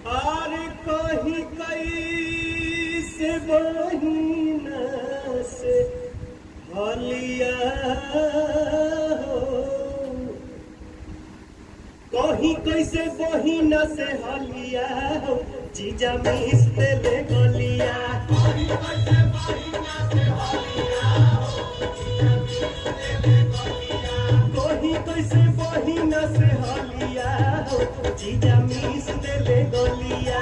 आर कहीं कई से बहिना से हलिया हो, कहीं कैसे बहिना से हलिया हो, जीजा मिस देले गलिया। कहीं कैसे बहिना से हलिया हो, जीजा मिस देले गलिया।